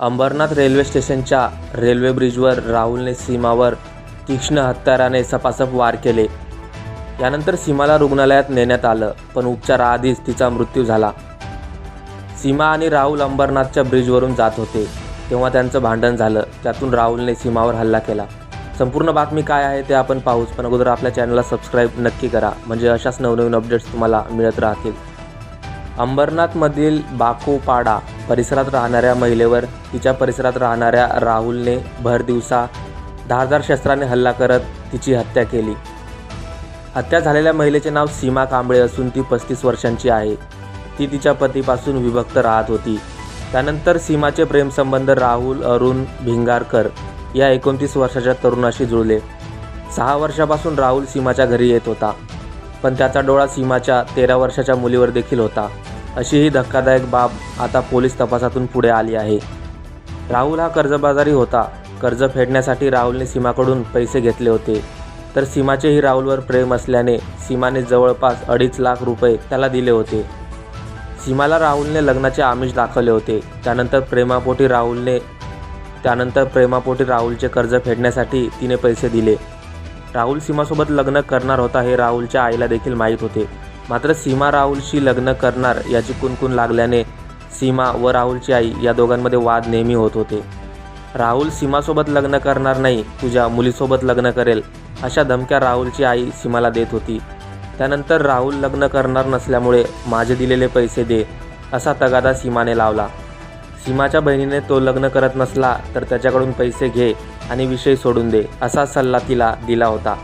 Ambernath railway स्टेशनच्या railway ब्रिजवर राहुलने सीमावर तीक्ष्ण हत्याराने सपासप वार केले। यानंतर सीमाला रुग्णालयात नेण्यात आलं, पण उपचाराआधीच तिचा मृत्यू झाला। सीमा आणि राहुल अंबरनाथच्या ब्रिजवरून जात होते तेव्हा त्यांचं भांडण झालं, त्यातून राहुलने सीमावर हल्ला केला। संपूर्ण बातमी काय आहे ते आपण पाहूच, पण अगोदर आपल्या चॅनलला सबस्क्राईब नक्की करा, म्हणजे अशाच नवनवीन अपडेट्स तुम्हाला मिळत राहतील। अंबरनाथमधील बाकोपाडा परिसरात राहणाऱ्या महिलेवर तिच्या परिसरात राहणाऱ्या राहुलने भर दिवसा धारदार शस्त्राने हल्ला करत तिची हत्या केली। हत्या झालेल्या महिलेचे नाव सीमा कांबळे असून ती 35 वर्षांची आहे। ती तिच्या पतीपासून विभक्त राहत होती। त्यानंतर सीमाचे प्रेमसंबंध राहुल अरुण भिंगारकर या 29 वर्षाच्या तरुणाशी जुळले। 6 वर्षापासून राहुल सीमाच्या घरी येत होता, पण त्याचा डोळा सीमाच्या 13 वर्षाच्या मुलीवर देखील होता। अशी ही धक्कादायक बाब आता पोलीस तपासातून पुढे आली आहे। राहुल हा कर्जबाजारी होता। कर्ज फेडण्यासाठी राहुलने सीमाकडून पैसे घेतले होते, तर सीमाचेही राहुलवर प्रेम असल्याने सीमाने जवळपास 2.5 लाख रुपये त्याला दिले होते। सीमाला राहुलने लग्नाचे आमिष दाखवले होते। त्यानंतर प्रेमापोटी राहुलचे कर्ज फेडण्यासाठी तिने पैसे दिले। राहुल सीमासोबत लग्न करणार होता हे राहुलच्या आईला देखील माहीत होते, मात्र सीमा राहुलशी लग्न करणार याची कुणकुण लागल्याने सीमा व राहुलची आई या दोघांमध्ये वाद नेहमी होत होते। राहुल सीमासोबत लग्न करणार नाही, तुझ्या मुलीसोबत लग्न करेल, अशा धमक्या राहुलची आई सीमाला देत होती। त्यानंतर राहुल लग्न करणार नसल्यामुळे माझे दिलेले पैसे दे असा तगादा सीमाने लावला। सीमाच्या बहिणीने तो लग्न करत नसला तर त्याच्याकडून पैसे घे आणि विषय सोडून दे असा सल्ला तिला दिला होता।